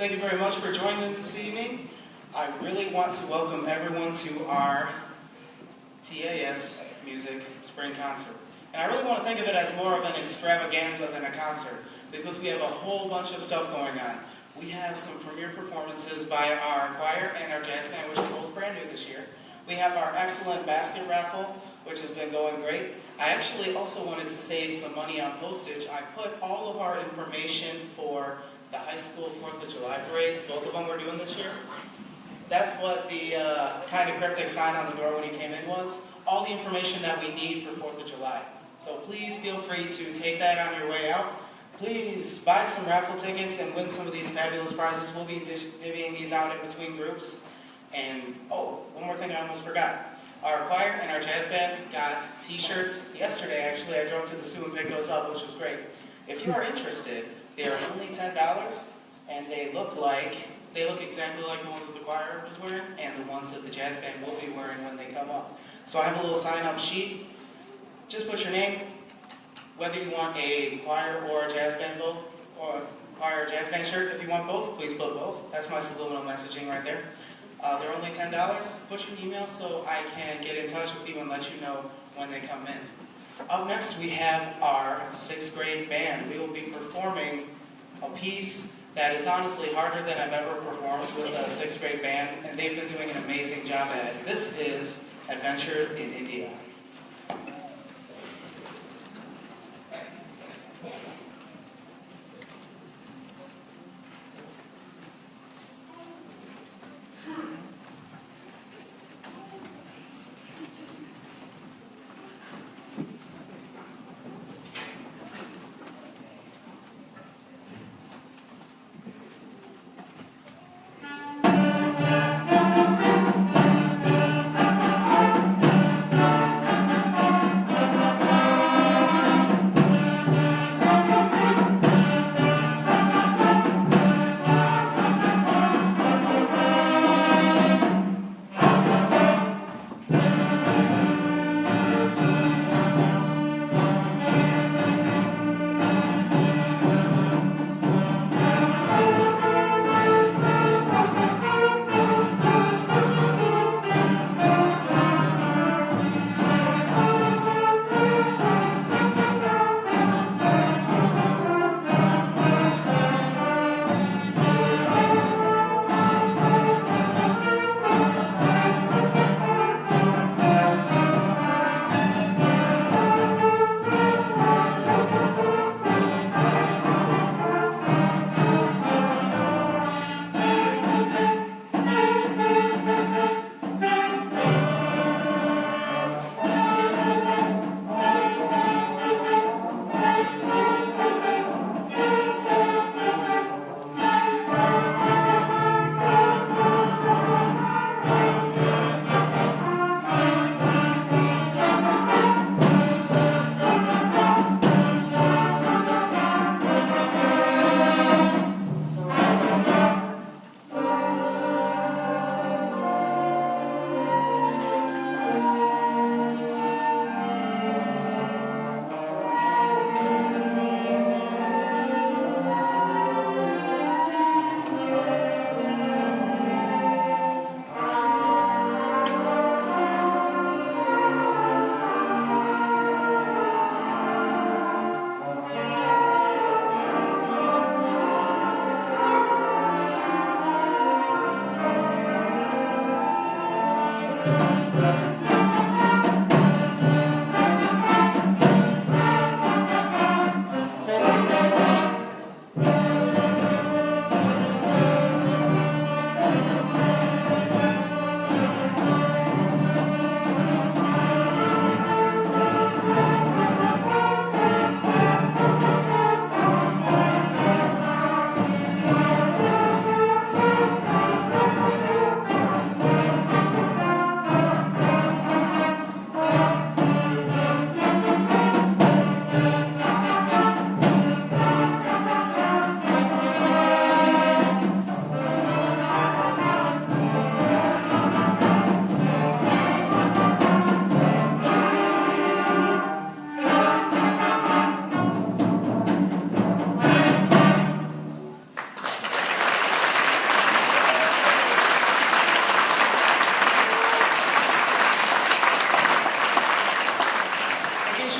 Thank you very much for joining this evening. I really want to welcome everyone to our TAS Music Spring Concert. And I really want to think of it as more of an extravaganza than a concert, because we have a whole bunch of stuff going on. We have some premiere performances by our choir and our jazz band, which are both brand new this year. We have our excellent basket raffle, which has been going great. I actually also wanted to save some money on postage. I put all of our information for the high school 4th of July parades, both of them we're doing this year. That's what the kind of cryptic sign on the door when you came in was. All the information that we need for 4th of July. So please feel free to take that on your way out. Please buy some raffle tickets and win some of these fabulous prizes. We'll be divvying these out in between groups. And, oh, one more thing I almost forgot. Our choir and our jazz band got t-shirts yesterday. Actually, I drove to the zoo and picked those up, which was great. If you are interested, they are only $10, and they look exactly like the ones that the choir was wearing and the ones that the jazz band will be wearing when they come up. So I have a little sign-up sheet. Just put your name, whether you want a choir or a jazz band both, or a choir or jazz band shirt. If you want both, please put both. That's my subliminal messaging right there. They're only $10. Put your email so I can get in touch with you and let you know when they come in. Up next, we have our 6th grade band. We will be performing a piece that is honestly harder than I've ever performed with a 6th grade band, and they've been doing an amazing job at it. This is Adventure in India.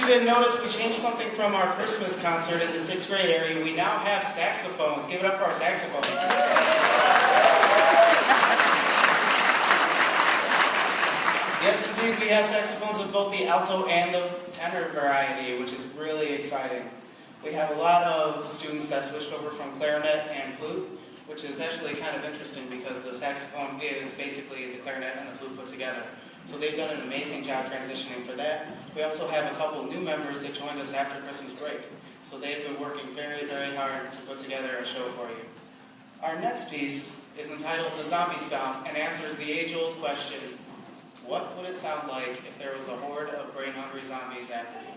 you didn't notice, we changed something from our Christmas concert in the 6th grade area. We now have saxophones. Give it up for our saxophones. Yes, indeed, we have saxophones of both the alto and the tenor variety, which is really exciting. We have a lot of students that switched over from clarinet and flute, which is actually kind of interesting because the saxophone is basically the clarinet and the flute put together. So they've done an amazing job transitioning for that. We also have a couple new members that joined us after Christmas break. So they've been working very, very hard to put together a show for you. Our next piece is entitled The Zombie Stomp and answers the age-old question, what would it sound like if there was a horde of brain-hungry zombies after you?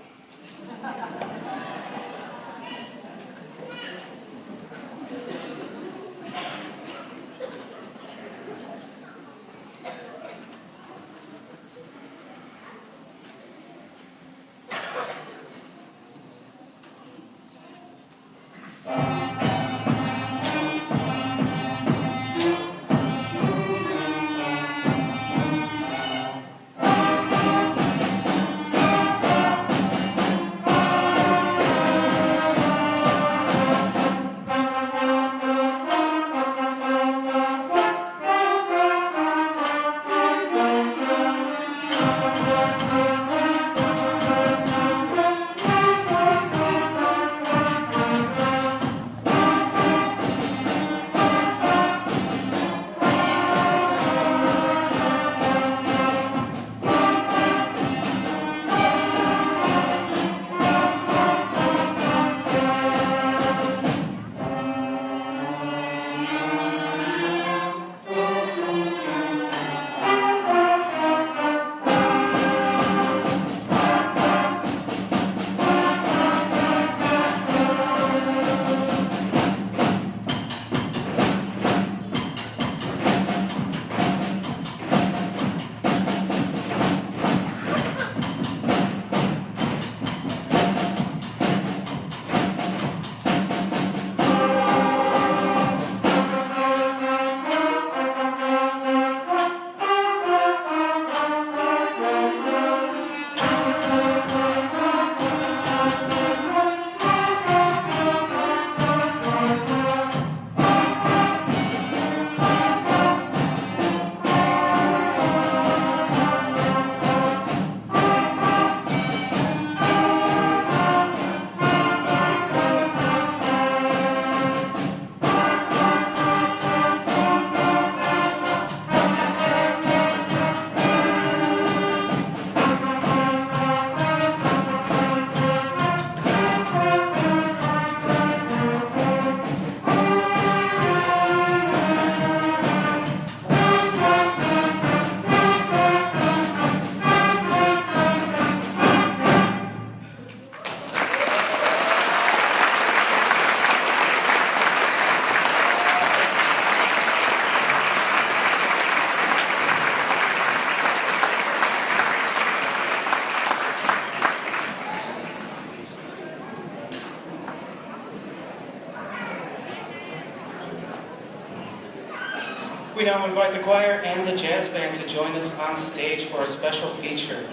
We now invite the choir and the jazz band to join us on stage for a special feature.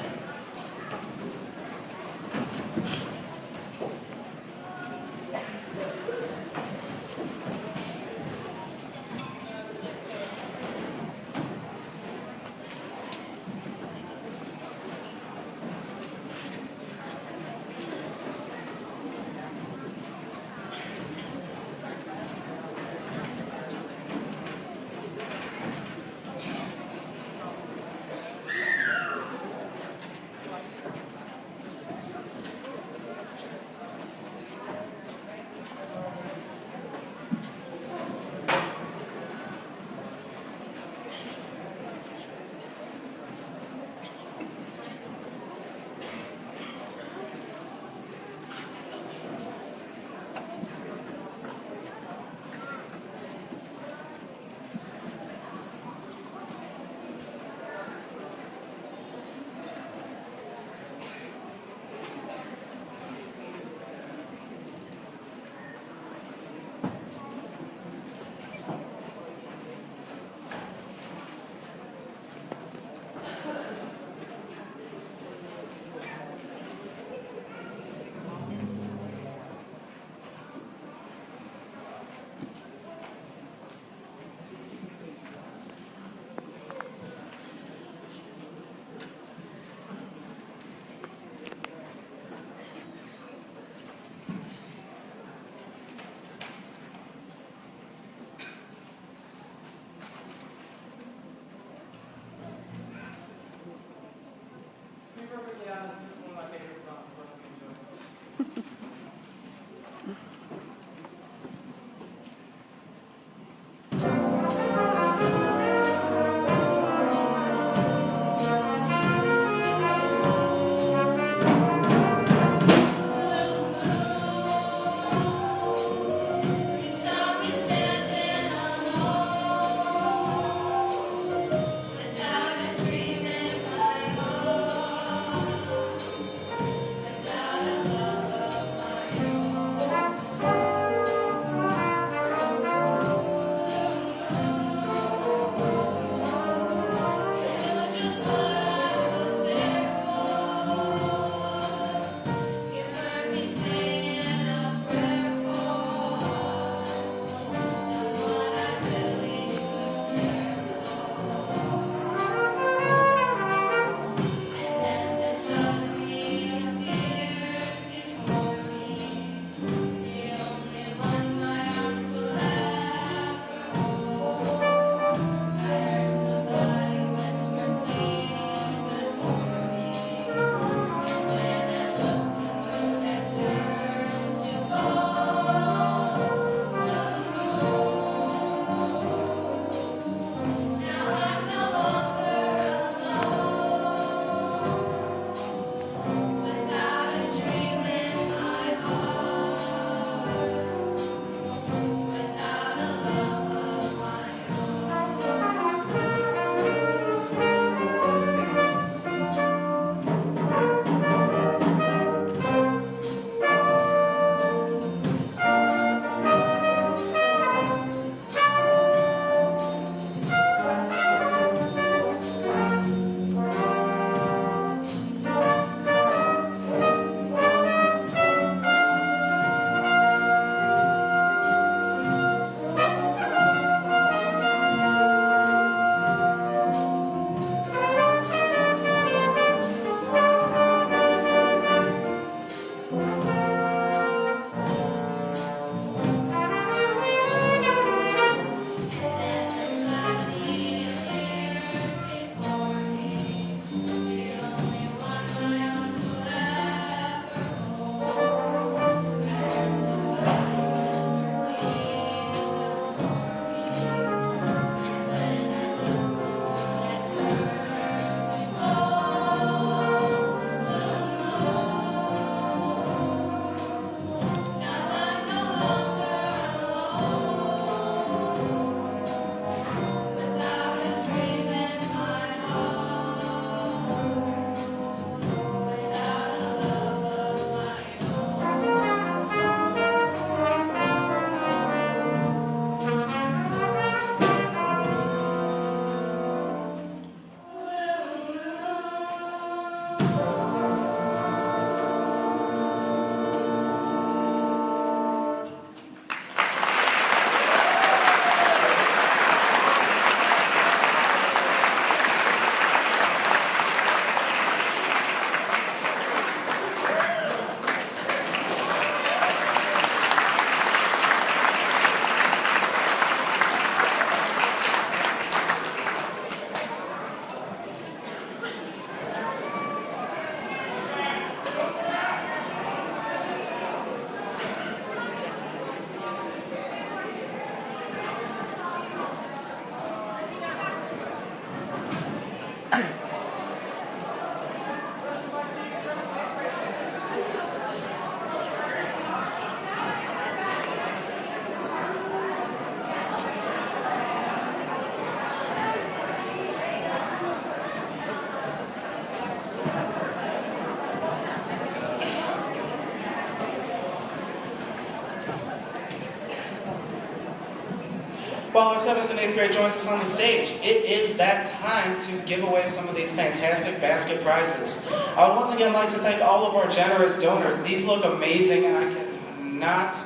while our 7th and 8th grade joins us on the stage, it is that time to give away some of these fantastic basket prizes. I would once again like to thank all of our generous donors. These look amazing, and I cannot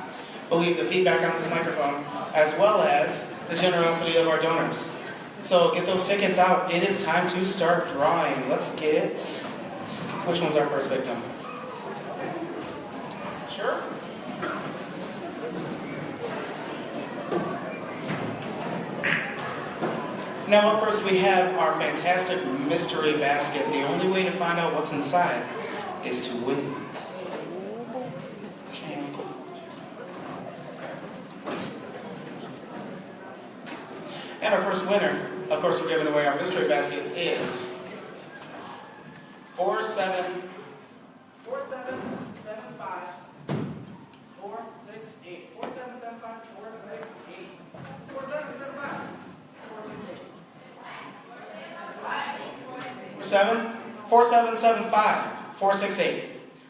believe the feedback on this microphone, as well as the generosity of our donors. So get those tickets out. It is time to start drawing. Let's get... Which one's our first victim? Sure. Now up first we have our fantastic mystery basket. The only way to find out what's inside is to win. And our first winner, of course we're giving away our mystery basket, is 4775 468. 4775 468. 4775 468. 4775 468.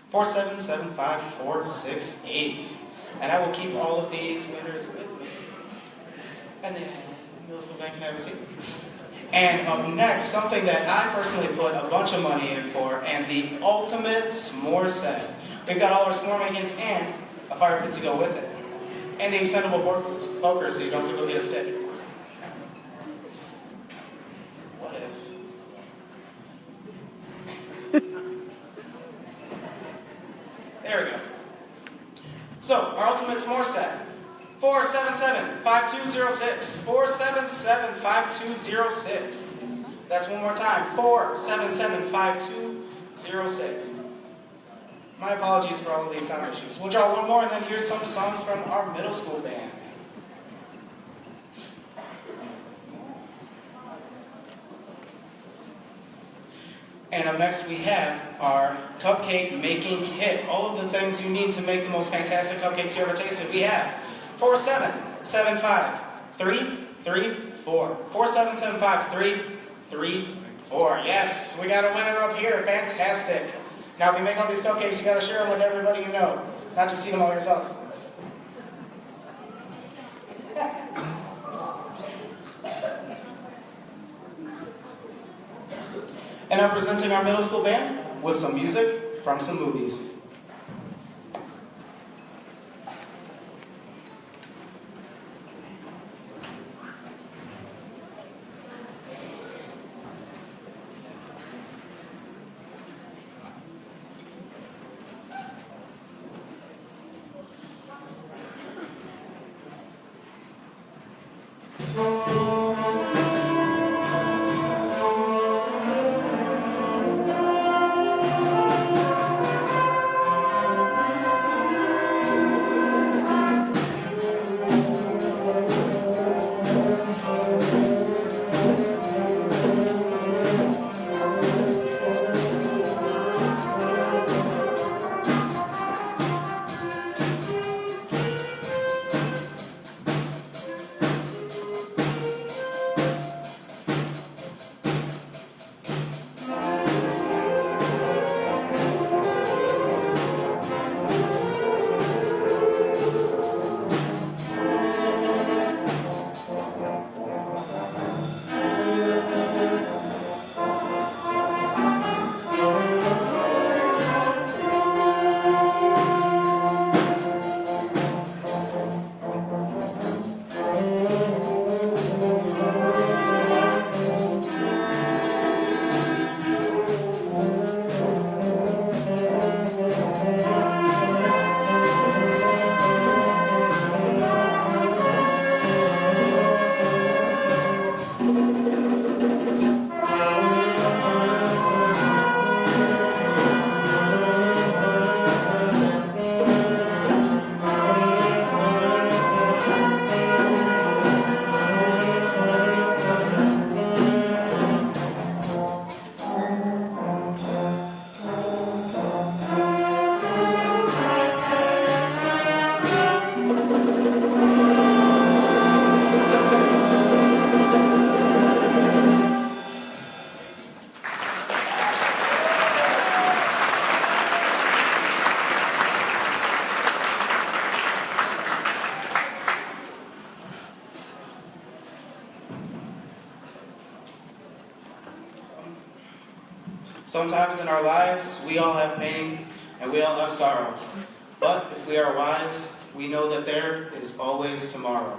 4775 468. And I will keep all of these winners with me. And then middle school bank can have a seat. And up next, something that I personally put a bunch of money in for, and the ultimate s'more set. We've got all our s'more makings and a fire pit to go with it. And the extendable poker so you don't have to go get a stick. What if? There we go. So, our ultimate s'more set. 477-5206. 477-5206. That's one more time. 477-5206. My apologies for all of these sound issues. We'll draw one more and then here's some songs from our middle school band. And up next we have our cupcake making kit. All of the things you need to make the most fantastic cupcakes you ever tasted. We have 4775-334. 4775-334. Yes, we got a winner up here. Fantastic. Now, if you make all these cupcakes, you got to share them with everybody you know, not just eat them all yourself. And I'm presenting our middle school band with some music from some movies. Sometimes in our lives, we all have pain and we all have sorrow. But if we are wise, we know that there is always tomorrow.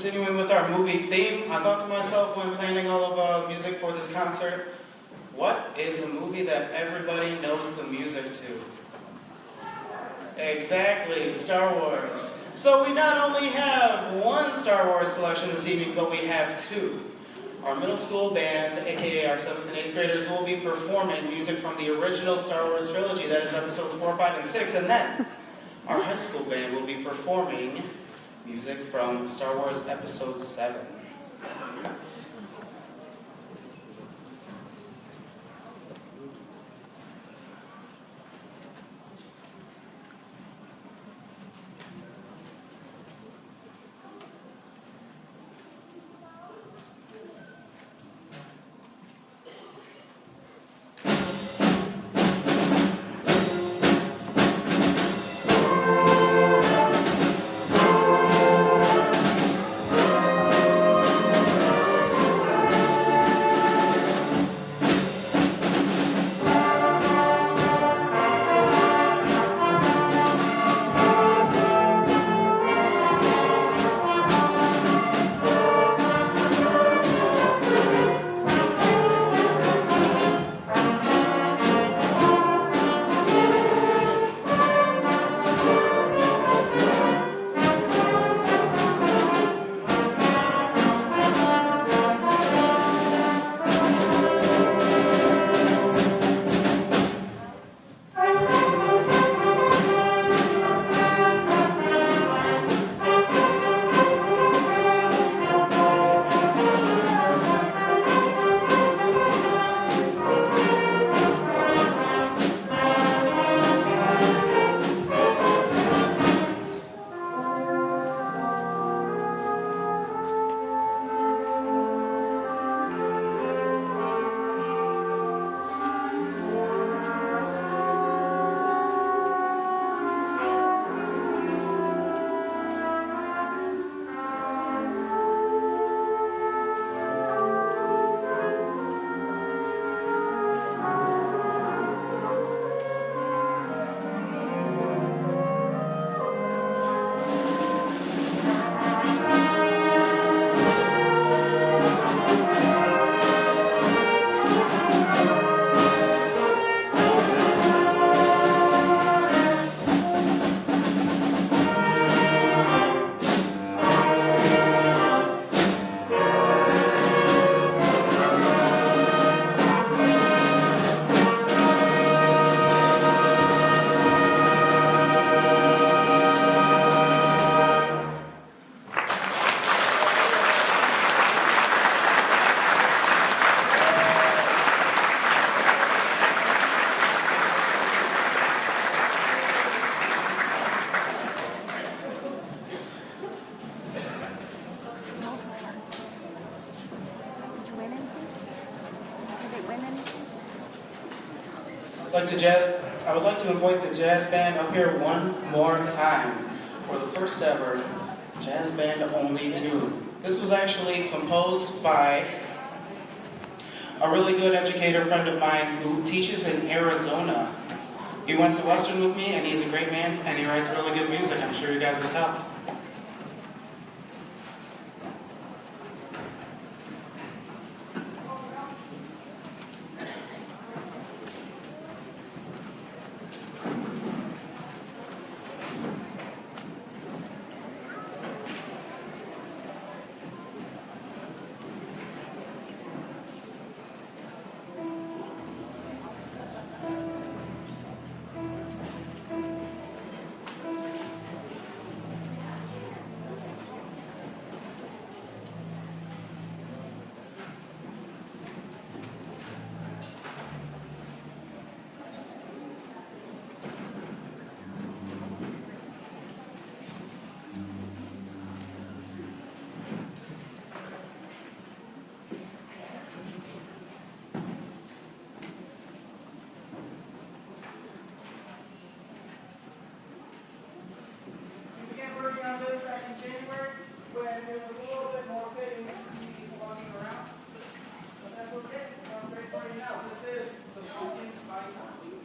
Continuing with our movie theme, I thought to myself when planning all of music for this concert, what is a movie that everybody knows the music to? Exactly, Star Wars. So we not only have one Star Wars selection this evening, but we have two. Our middle school band, aka our 7th and 8th graders, will be performing music from the original Star Wars trilogy, that is episodes 4, 5, and 6, and then our high school band will be performing music from Star Wars Episode 7. I would like to invite the jazz band up here one more time for the first ever jazz band only tune. This was actually composed by a really good educator friend of mine who teaches in Arizona. He went to Western with me, and he's a great man, and he writes really good music. I'm sure you guys will tell. On this back in January when it was a little bit more fitting to see these walking around. But that's okay. It sounds great for you now. This is the Pumpkin Spice Blues.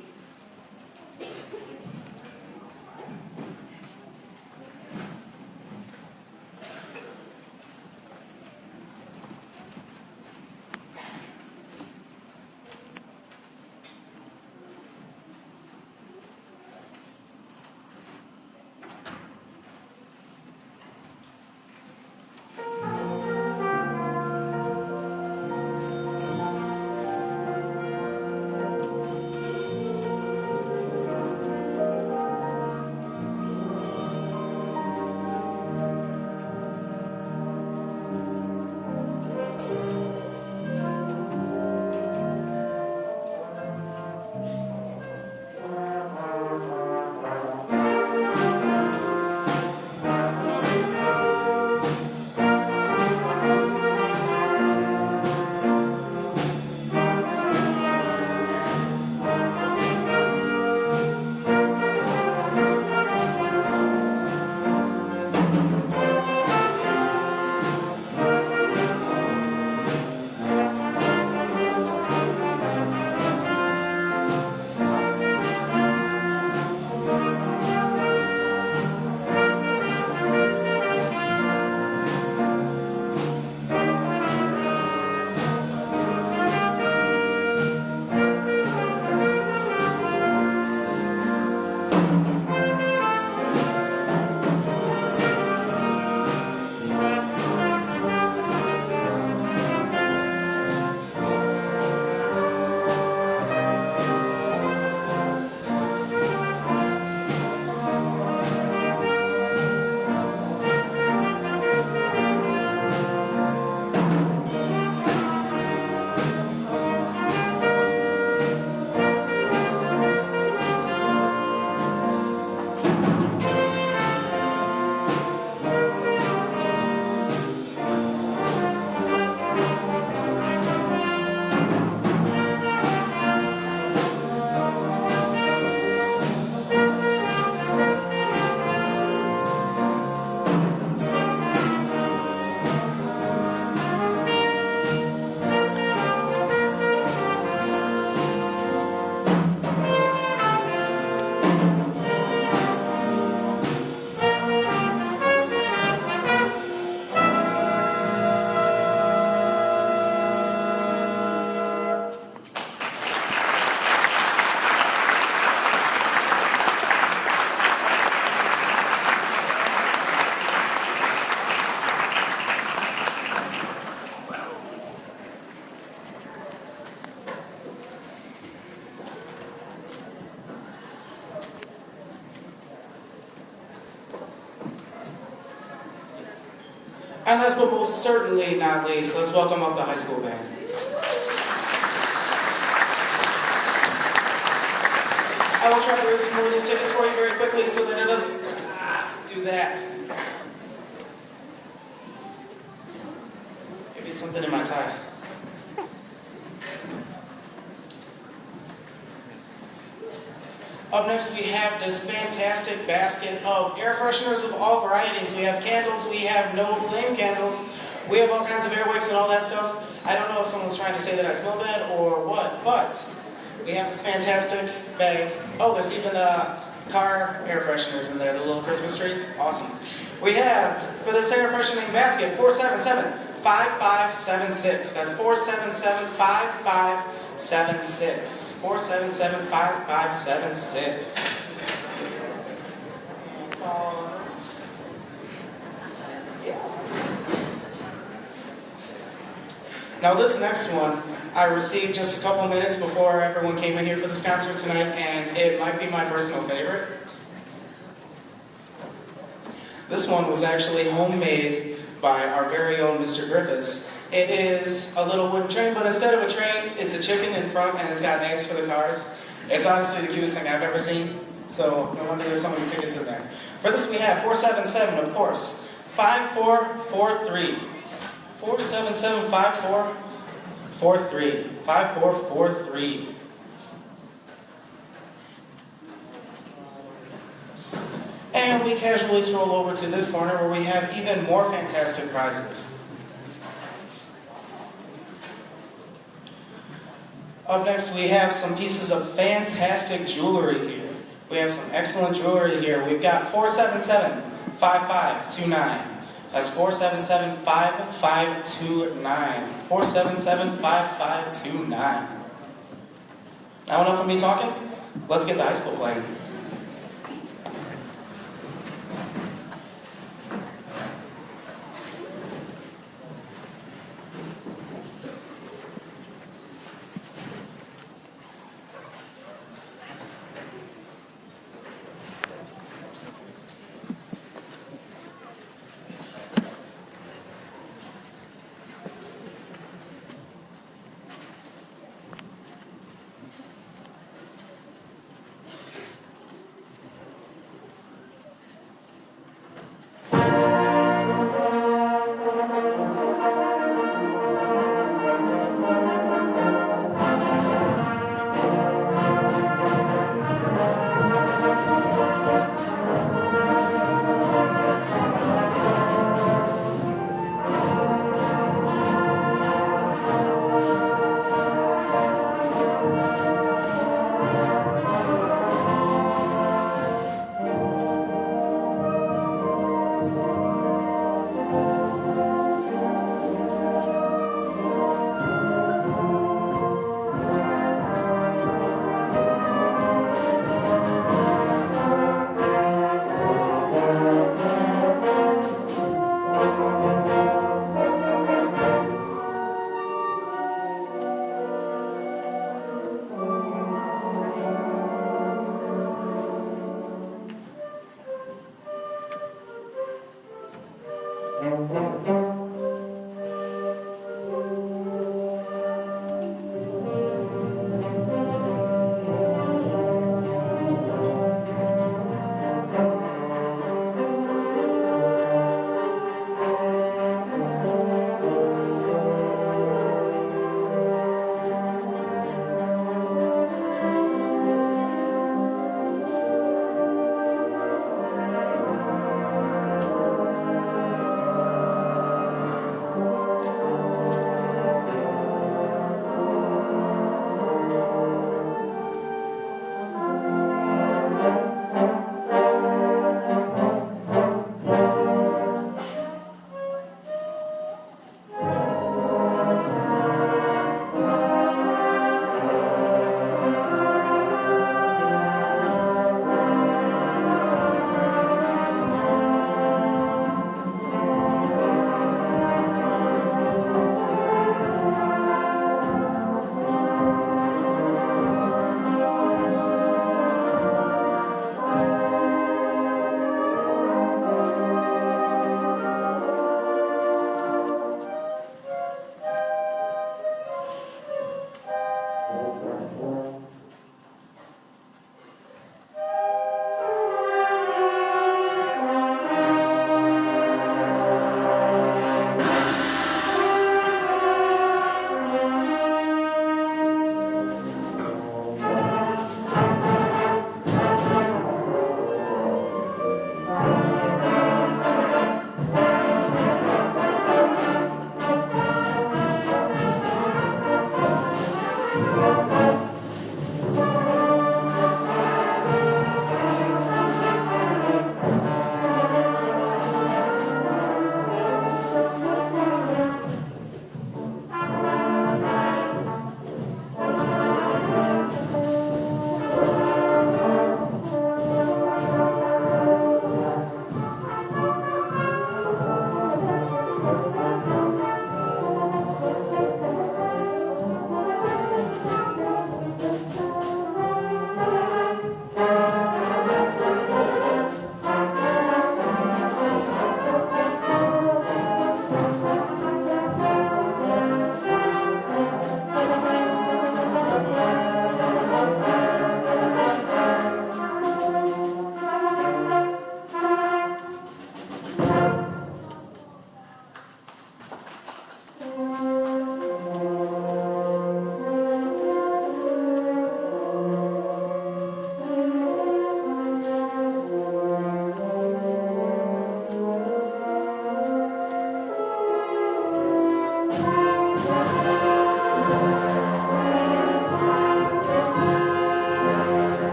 And last but most certainly not least, let's welcome up the high school band. I will try to read some more of these tickets for you very quickly so that it doesn't do that. Maybe it's something in my tie. Up next, we have this fantastic basket of air fresheners of all varieties. We have candles, we have no flame candles, we have all kinds of air wicks and all that stuff. I don't know if someone's trying to say that I smell bad or what, but we have this fantastic bag. Oh, there's even car air fresheners in there, the little Christmas trees. Awesome. We have, for this air freshening basket, 477-5576. That's 477-5576. 477-5576. Now this next one, I received just a couple minutes before everyone came in here for this concert tonight, and it might be my personal favorite. This one was actually homemade by our very own Mr. Griffiths. It is a little wooden train, but instead of a train, it's a chicken in front and it's got eggs for the cars. It's honestly the cutest thing I've ever seen, so no wonder there's so many tickets in there. For this we have 477, of course, 5443. 477-5443. 5443. And we casually stroll over to this corner where we have even more fantastic prizes. Up next, we have some pieces of fantastic jewelry here. We have some excellent jewelry here. We've got 477-5529. That's 477-5529. 477-5529. Now enough of me talking. Let's get the high school playing.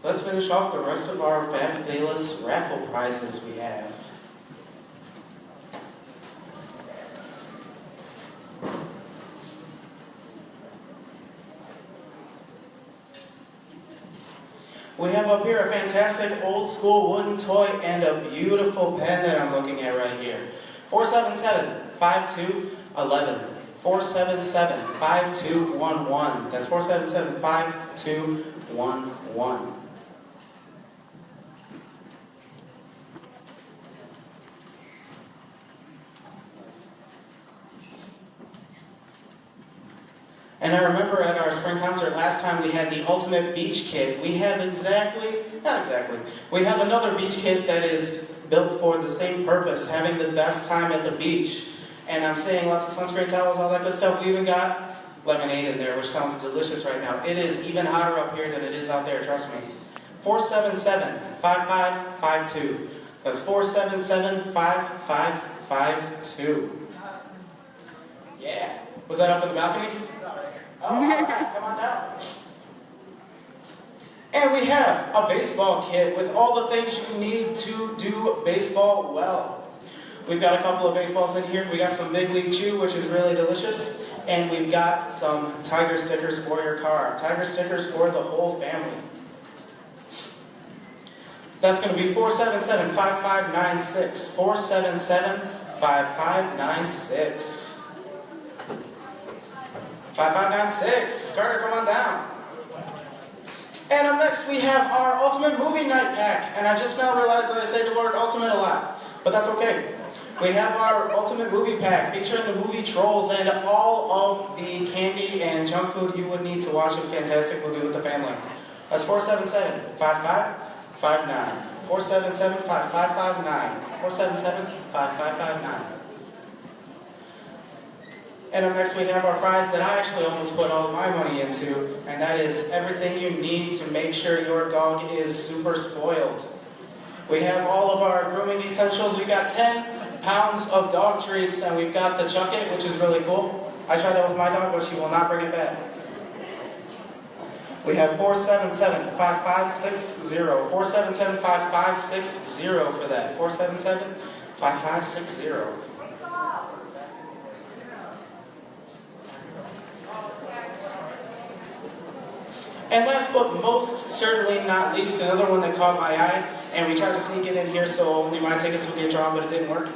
let's finish off the rest of our fabulous raffle prizes we have. We have up here a fantastic old school wooden toy and a beautiful pen that I'm looking at right here. 477-5211. 477-5211. That's 477-5211. And I remember at our spring concert last time we had the ultimate beach kit. We have we have another beach kit that is built for the same purpose, having the best time at the beach. And I'm saying lots of sunscreen towels, all that good stuff. We even got lemonade in there, which sounds delicious right now. It is even hotter up here than it is out there, trust me. 477-5552. That's 477-5552. Yeah. Was that up in the balcony? Oh, all right, come on down. And we have a baseball kit with all the things you need to do baseball well. We've got a couple of baseballs in here. We got some Big League Chew, which is really delicious. And we've got some Tiger stickers for your car. Tiger stickers for the whole family. That's going to be 477-5596. 477-5596. 5596. Carter, come on down. And up next we have our Ultimate Movie Night Pack. And I just now realized that I say the word ultimate a lot. But that's okay. We have our Ultimate Movie Pack featuring the movie Trolls and all of the candy and junk food you would need to watch a fantastic movie with the family. That's 477-5559. 477-5559. 477-5559. And up next we have our prize that I actually almost put all of my money into, and that is everything you need to make sure your dog is super spoiled. We have all of our grooming essentials. We've got 10 pounds of dog treats, and we've got the Chuck It, which is really cool. I tried that with my dog, but she will not bring it back. We have 477-5560. 477-5560 for that. 477-5560. And last but most certainly not least, another one that caught my eye, and we tried to sneak it in here so only my tickets would get drawn, but it didn't work.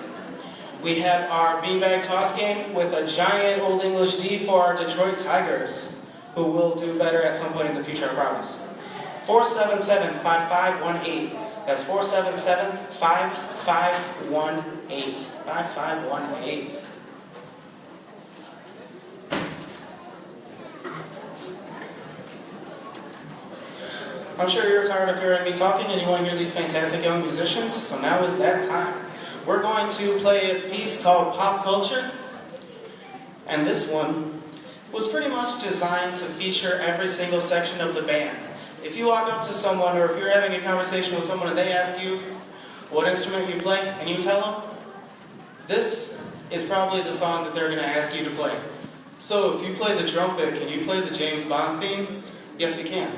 We have our beanbag toss game with a giant Old English D for our Detroit Tigers, who will do better at some point in the future, I promise. 477-5518. That's 477-5518. 5518. I'm sure you're tired of hearing me talking and you want to hear these fantastic young musicians, so now is that time. We're going to play a piece called Pop Culture, and this one was pretty much designed to feature every single section of the band. If you walk up to someone or if you're having a conversation with someone and they ask you what instrument you play and you tell them, this is probably the song that they're going to ask you to play. So if you play the trumpet, can you play the James Bond theme? Yes, we can.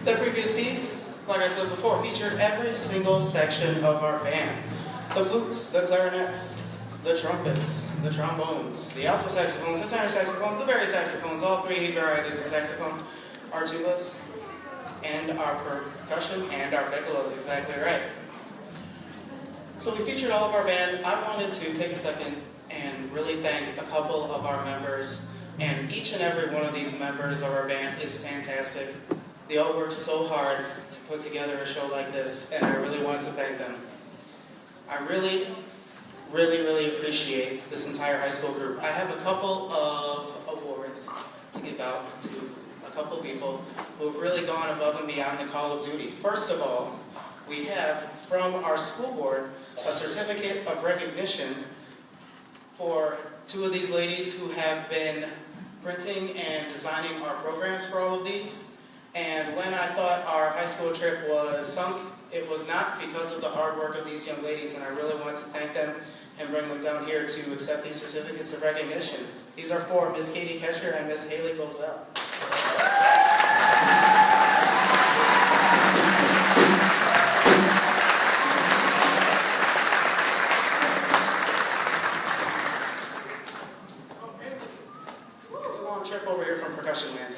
The previous piece, like I said before, featured every single section of our band. The flutes, the clarinets, the trumpets, the trombones, the alto saxophones, the tenor saxophones, the baritone saxophones, all three varieties of saxophone, our tubas, and our percussion, and our piccolos, exactly right. So we featured all of our band. I wanted to take a second and really thank a couple of our members, and each and every one of these members of our band is fantastic. They all worked so hard to put together a show like this, and I really wanted to thank them. I really appreciate this entire high school group. I have a couple of awards to give out to a couple people who have really gone above and beyond the call of duty. First of all, we have from our school board a certificate of recognition for two of these ladies who have been printing and designing our programs for all of these. And when I thought our high school trip was sunk, it was not, because of the hard work of these young ladies, and I really wanted to thank them and bring them down here to accept these certificates of recognition. These are for Miss Katie Kesher and Miss Haley Gozell. It's a long trip over here from Percussion Land.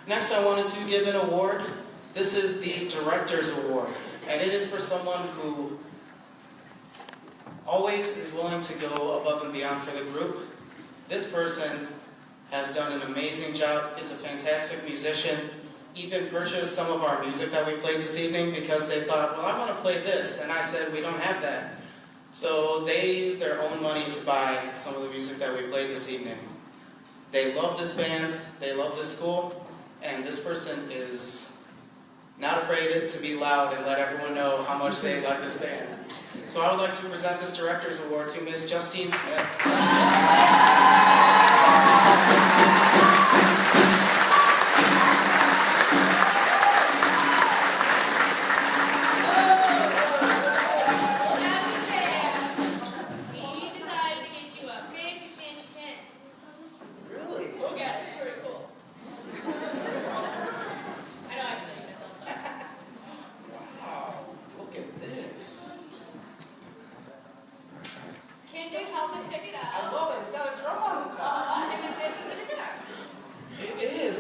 Next, I wanted to give an award. This is the Director's Award, and it is for someone who always is willing to go above and beyond for the group. This person has done an amazing job, is a fantastic musician, even purchased some of our music that we played this evening because they thought, well, I want to play this, and I said, we don't have that. So they used their own money to buy some of the music that we played this evening. They love this band, they love this school, and this person is not afraid to be loud and let everyone know how much they like this band. So I would like to present this Director's Award to Miss Justine Smith.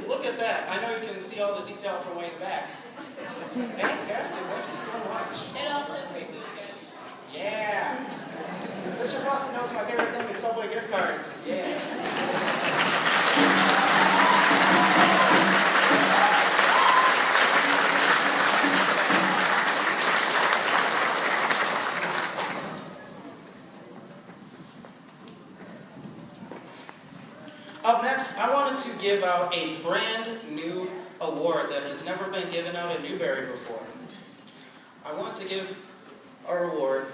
Look at that. I know you can see all the detail from way back. Fantastic. Thank you so much. And also free food, guys. Yeah. Mr. Boston knows my favorite thing is Subway gift cards. Yeah. Up next, I wanted to give out a brand new award that has never been given out at Newberry before. I want to give an award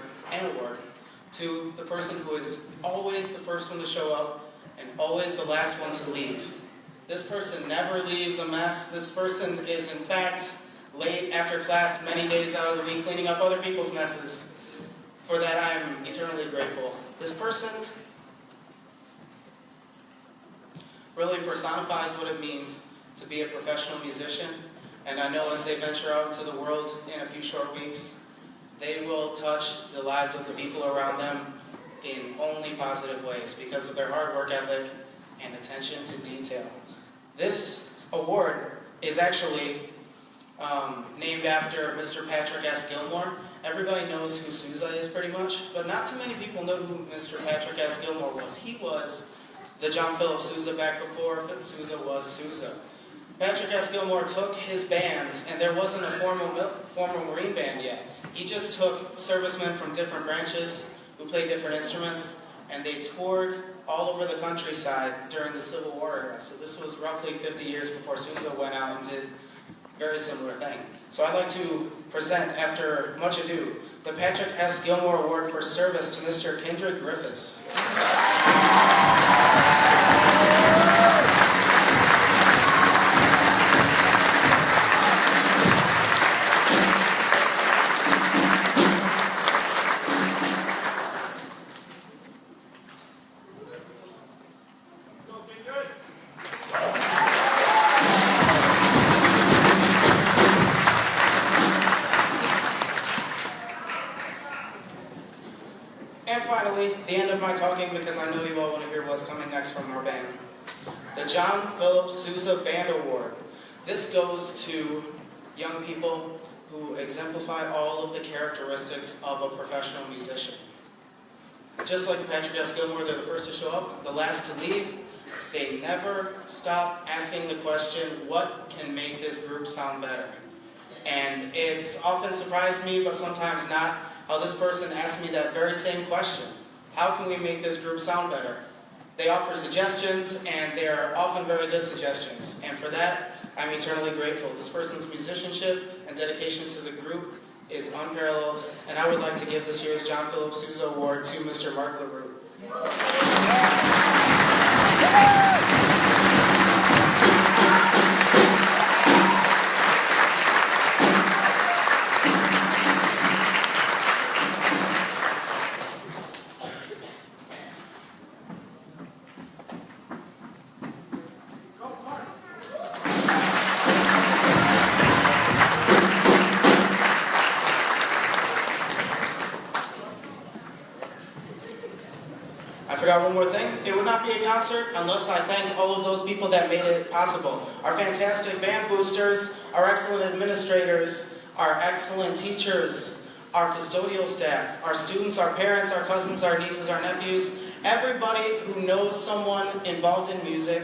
to the person who is always the first one to show up and always the last one to leave. This person never leaves a mess. This person is, in fact, late after class many days out of the week cleaning up other people's messes. For that, I am eternally grateful. This person really personifies what it means to be a professional musician, and I know as they venture out into the world in a few short weeks, they will touch the lives of the people around them in only positive ways because of their hard work ethic and attention to detail. This award is actually named after Mr. Patrick S. Gilmore. Everybody knows who Sousa is pretty much, but not too many people know who Mr. Patrick S. Gilmore was. He was the John Philip Sousa back before Sousa was Sousa. Patrick S. Gilmore took his bands, and there wasn't a formal Marine band yet. He just took servicemen from different branches who played different instruments, and they toured all over the countryside during the Civil War era. So this was roughly 50 years before Sousa went out and did a very similar thing. So I'd like to present, after much ado, the Patrick S. Gilmore Award for Service to Mr. Kendrick Griffiths. And finally, the end of my talking, because I know you all want to hear what's coming next from our band. The John Philip Sousa Band Award. This goes to young people who exemplify all of the characteristics of a professional musician. Just like Patrick S. Gilmore, they're the first to show up, the last to leave. They never stop asking the question, what can make this group sound better? And it's often surprised me, but sometimes not, how this person asked me that very same question. How can we make this group sound better? They offer suggestions, and they are often very good suggestions. And for that, I'm eternally grateful. This person's musicianship and dedication to the group is unparalleled, and I would like to give this year's John Philip Sousa Award to Mr. Mark LaRue. I forgot one more thing. It would not be a concert unless I thanked all of those people that made it possible. Our fantastic band boosters, our excellent administrators, our excellent teachers, our custodial staff, our students, our parents, our cousins, our nieces, our nephews. Everybody who knows someone involved in music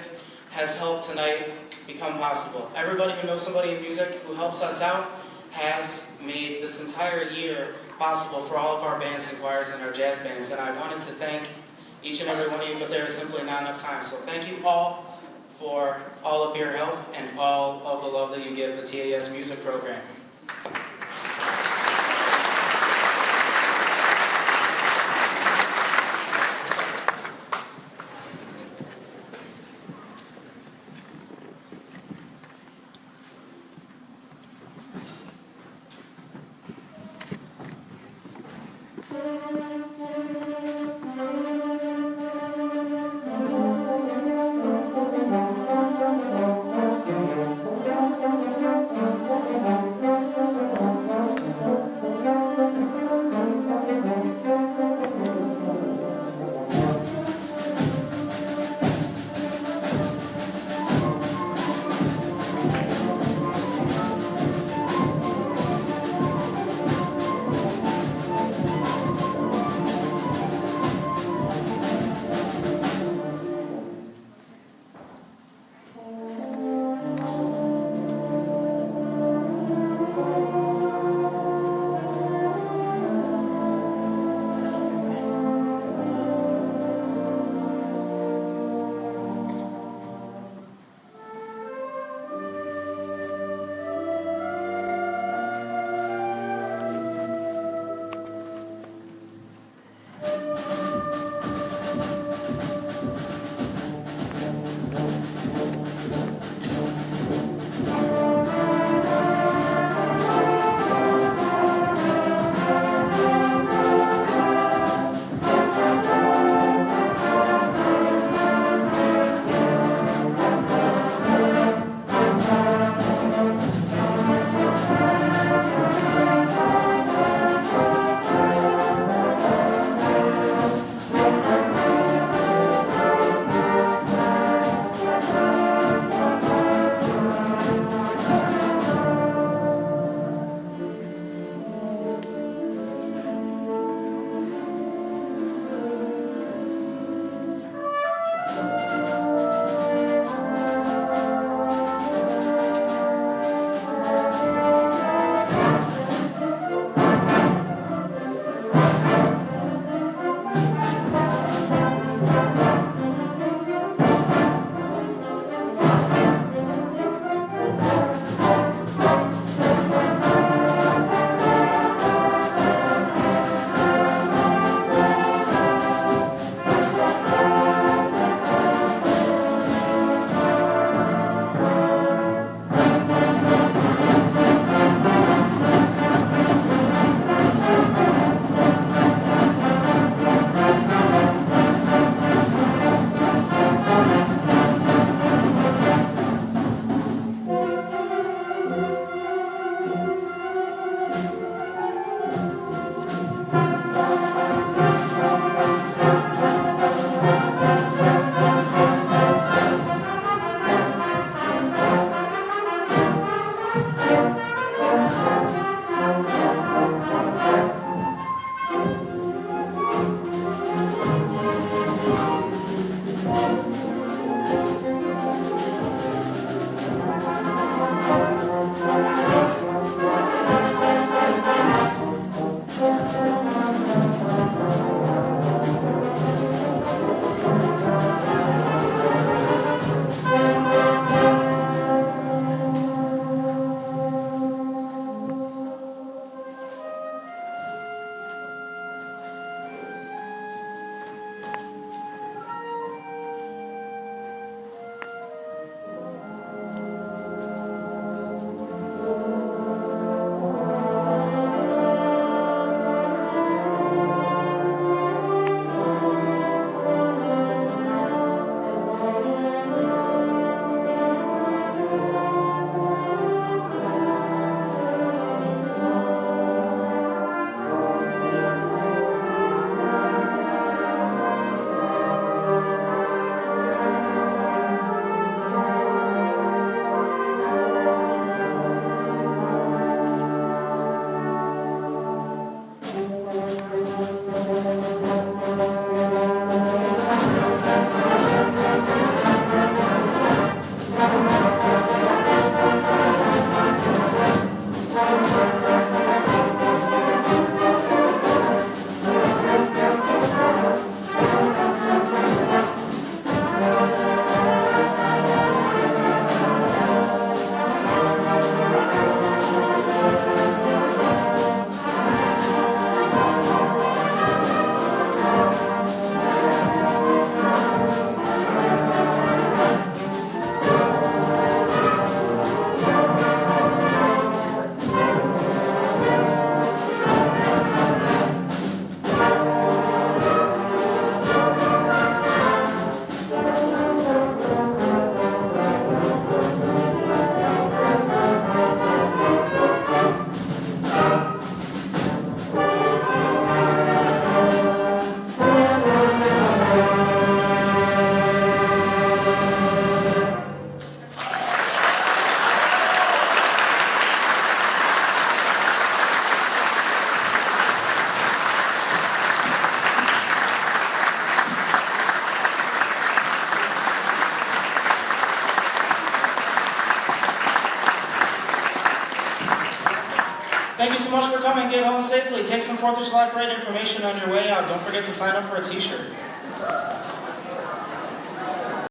has helped tonight become possible. Everybody who knows somebody in music who helps us out has made this entire year possible for all of our bands and choirs and our jazz bands. And I wanted to thank each and every one of you, but there is simply not enough time. So thank you all for all of your help and all of the love that you give the TAS music program. Thank you so much for coming. Get home safely. Take some 4th of July parade information on your way out. Don't forget to sign up for a t-shirt.